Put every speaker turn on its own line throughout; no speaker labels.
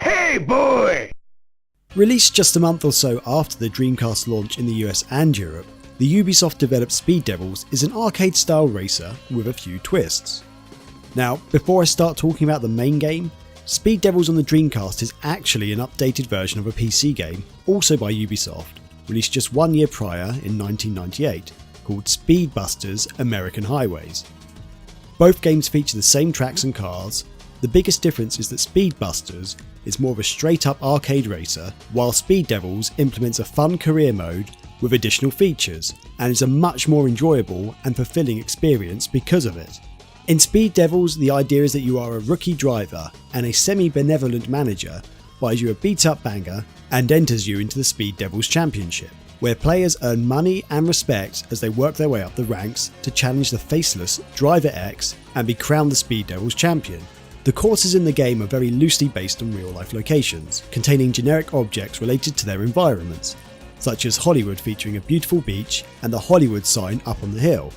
Hey boy!
Released just a month or so after the Dreamcast launch in the US and Europe, the Ubisoft developed Speed Devils is an arcade-style racer with a few twists. Now, before I start talking about the main game, Speed Devils on the Dreamcast is actually an updated version of a PC game, also by Ubisoft, released just 1 year prior in 1998, called Speed Busters American Highways. Both games feature the same tracks and cars. The biggest difference is that Speed Busters is more of a straight-up arcade racer, while Speed Devils implements a fun career mode with additional features, and is a much more enjoyable and fulfilling experience because of it. In Speed Devils, the idea is that you are a rookie driver and a semi-benevolent manager buys you a beat-up banger and enters you into the Speed Devils Championship, where players earn money and respect as they work their way up the ranks to challenge the faceless Driver X and be crowned the Speed Devils champion. The courses in the game are very loosely based on real-life locations, containing generic objects related to their environments, such as Hollywood featuring a beautiful beach and the Hollywood sign up on the hill.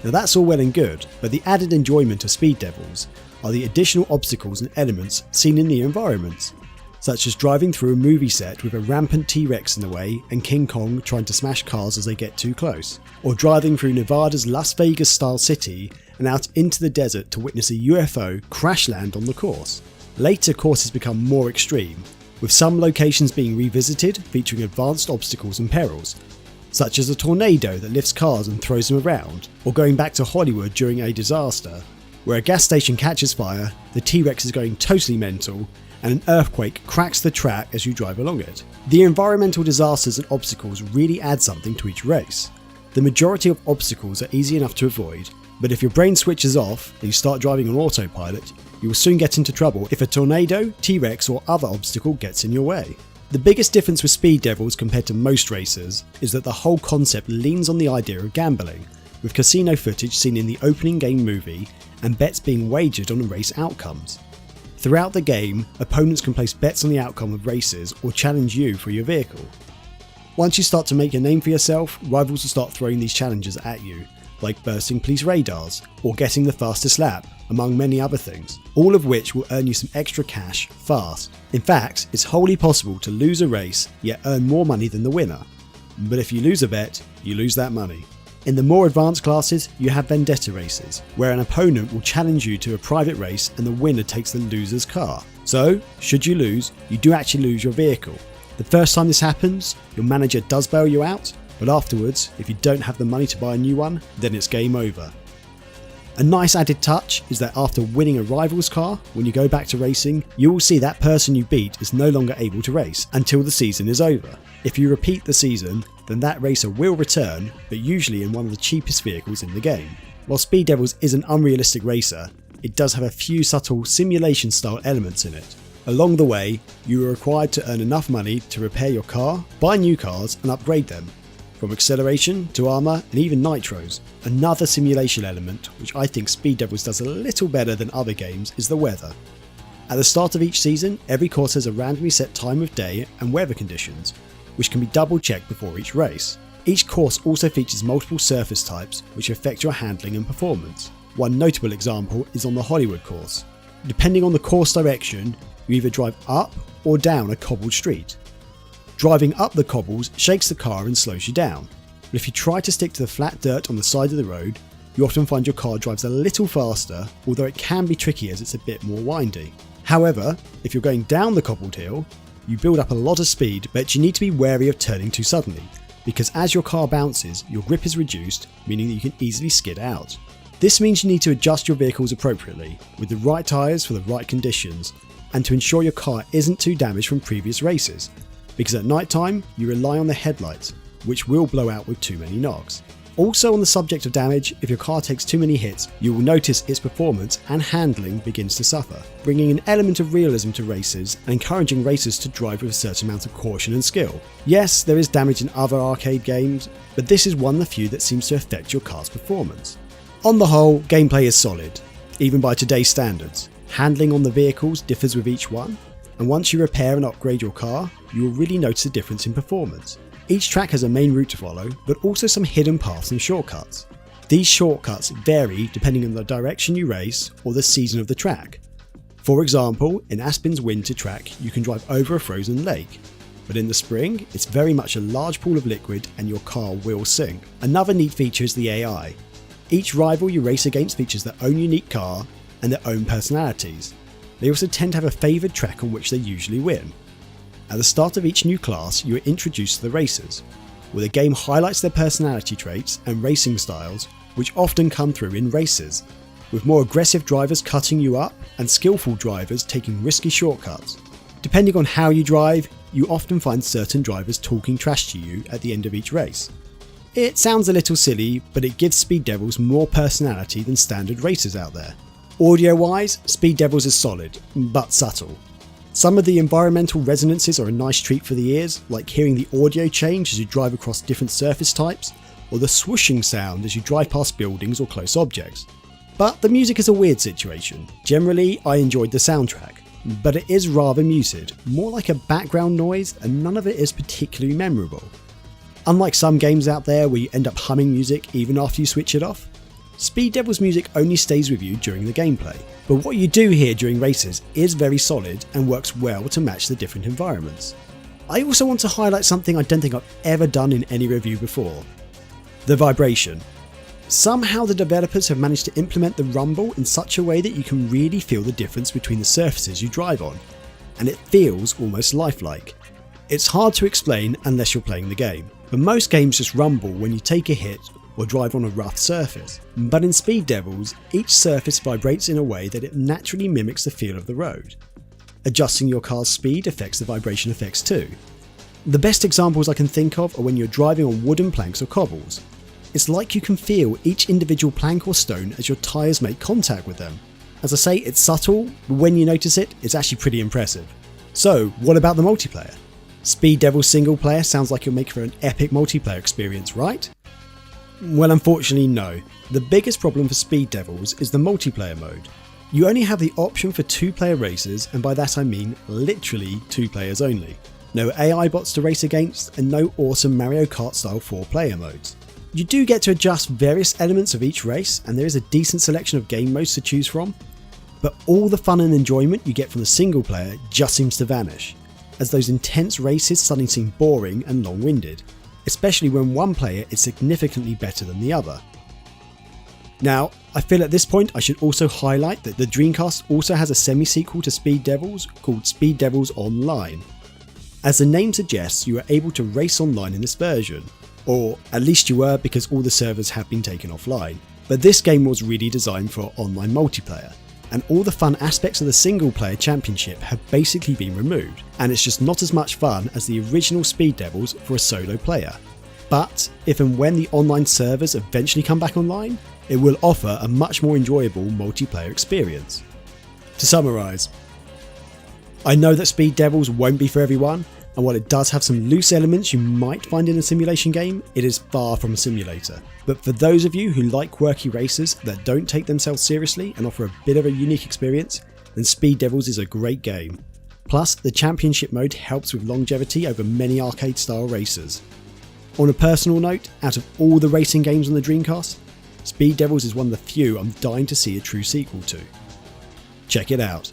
Now that's all well and good, but the added enjoyment of Speed Devils are the additional obstacles and elements seen in the environments, such as driving through a movie set with a rampant T-Rex in the way and King Kong trying to smash cars as they get too close, or driving through Nevada's Las Vegas style city and out into the desert to witness a UFO crash land on the course. Later courses become more extreme, with some locations being revisited featuring advanced obstacles and perils, such as a tornado that lifts cars and throws them around, or going back to Hollywood during a disaster, where a gas station catches fire, the T-Rex is going totally mental, and an earthquake cracks the track as you drive along it. The environmental disasters and obstacles really add something to each race. The majority of obstacles are easy enough to avoid, but if your brain switches off and you start driving on autopilot, you will soon get into trouble if a tornado, T-Rex or other obstacle gets in your way. The biggest difference with Speed Devils compared to most racers is that the whole concept leans on the idea of gambling, with casino footage seen in the opening game movie and bets being wagered on race outcomes. Throughout the game, opponents can place bets on the outcome of races or challenge you for your vehicle. Once you start to make a name for yourself, rivals will start throwing these challenges at you, like bursting police radars or getting the fastest lap, among many other things, all of which will earn you some extra cash fast. In fact, it's wholly possible to lose a race yet earn more money than the winner. But if you lose a bet, you lose that money. In the more advanced classes, you have vendetta races, where an opponent will challenge you to a private race and the winner takes the loser's car. So, should you lose, you do actually lose your vehicle. The first time this happens, your manager does bail you out, but afterwards, if you don't have the money to buy a new one, then it's game over. A nice added touch is that after winning a rival's car, when you go back to racing, you will see that person you beat is no longer able to race until the season is over. If you repeat the season, then that racer will return, but usually in one of the cheapest vehicles in the game. While Speed Devils is an unrealistic racer, it does have a few subtle simulation style elements in it. Along the way, you are required to earn enough money to repair your car, buy new cars and upgrade them, from acceleration to armour and even nitros. Another simulation element, which I think Speed Devils does a little better than other games, is the weather. At the start of each season, every course has a randomly set time of day and weather conditions, which can be double checked before each race. Each course also features multiple surface types which affect your handling and performance. One notable example is on the Hollywood course. Depending on the course direction, you either drive up or down a cobbled street. Driving up the cobbles shakes the car and slows you down, but if you try to stick to the flat dirt on the side of the road, you often find your car drives a little faster, although it can be tricky as it's a bit more windy. However, if you're going down the cobbled hill, you build up a lot of speed, but you need to be wary of turning too suddenly, because as your car bounces, your grip is reduced, meaning that you can easily skid out. This means you need to adjust your vehicles appropriately, with the right tyres for the right conditions, and to ensure your car isn't too damaged from previous races, because at night time you rely on the headlights, which will blow out with too many knocks. Also on the subject of damage, if your car takes too many hits, you will notice its performance and handling begins to suffer, bringing an element of realism to races and encouraging racers to drive with a certain amount of caution and skill. Yes, there is damage in other arcade games, but this is one of the few that seems to affect your car's performance. On the whole, gameplay is solid, even by today's standards. Handling on the vehicles differs with each one, and once you repair and upgrade your car, you will really notice a difference in performance. Each track has a main route to follow, but also some hidden paths and shortcuts. These shortcuts vary depending on the direction you race or the season of the track. For example, in Aspen's winter track you can drive over a frozen lake, but in the spring it's very much a large pool of liquid and your car will sink. Another neat feature is the AI. Each rival you race against features their own unique car and their own personalities. They also tend to have a favoured track on which they usually win. At the start of each new class you are introduced to the racers, where the game highlights their personality traits and racing styles, which often come through in races, with more aggressive drivers cutting you up and skillful drivers taking risky shortcuts. Depending on how you drive, you often find certain drivers talking trash to you at the end of each race. It sounds a little silly, but it gives Speed Devils more personality than standard racers out there. Audio wise, Speed Devils is solid, but subtle. Some of the environmental resonances are a nice treat for the ears, like hearing the audio change as you drive across different surface types, or the swooshing sound as you drive past buildings or close objects. But the music is a weird situation. Generally, I enjoyed the soundtrack, but it is rather muted, more like a background noise, and none of it is particularly memorable. Unlike some games out there where you end up humming music even after you switch it off, Speed Devils music only stays with you during the gameplay, but what you do hear during races is very solid and works well to match the different environments. I also want to highlight something I don't think I've ever done in any review before: the vibration. Somehow the developers have managed to implement the rumble in such a way that you can really feel the difference between the surfaces you drive on, and it feels almost lifelike. It's hard to explain unless you're playing the game, but most games just rumble when you take a hit or drive on a rough surface. But in Speed Devils, each surface vibrates in a way that it naturally mimics the feel of the road. Adjusting your car's speed affects the vibration effects too. The best examples I can think of are when you're driving on wooden planks or cobbles. It's like you can feel each individual plank or stone as your tyres make contact with them. As I say, it's subtle, but when you notice it, it's actually pretty impressive. So, what about the multiplayer? Speed Devils single player sounds like you'll make for an epic multiplayer experience, right? Well, unfortunately no. The biggest problem for Speed Devils is the multiplayer mode. You only have the option for 2-player races, and by that I mean literally 2 players only. No AI bots to race against, and no awesome Mario Kart style 4-player modes. You do get to adjust various elements of each race, and there is a decent selection of game modes to choose from, but all the fun and enjoyment you get from the single player just seems to vanish, as those intense races suddenly seem boring and long-winded, especially when one player is significantly better than the other. Now, I feel at this point I should also highlight that the Dreamcast also has a semi-sequel to Speed Devils called Speed Devils Online. As the name suggests, you are able to race online in this version, or at least you were, because all the servers have been taken offline. But this game was really designed for online multiplayer, and all the fun aspects of the single player championship have basically been removed, and it's just not as much fun as the original Speed Devils for a solo player. But if and when the online servers eventually come back online, it will offer a much more enjoyable multiplayer experience. To summarise, I know that Speed Devils won't be for everyone, and while it does have some loose elements you might find in a simulation game, it is far from a simulator. But for those of you who like quirky racers that don't take themselves seriously and offer a bit of a unique experience, then Speed Devils is a great game. Plus, the championship mode helps with longevity over many arcade style racers. On a personal note, out of all the racing games on the Dreamcast, Speed Devils is one of the few I'm dying to see a true sequel to. Check it out.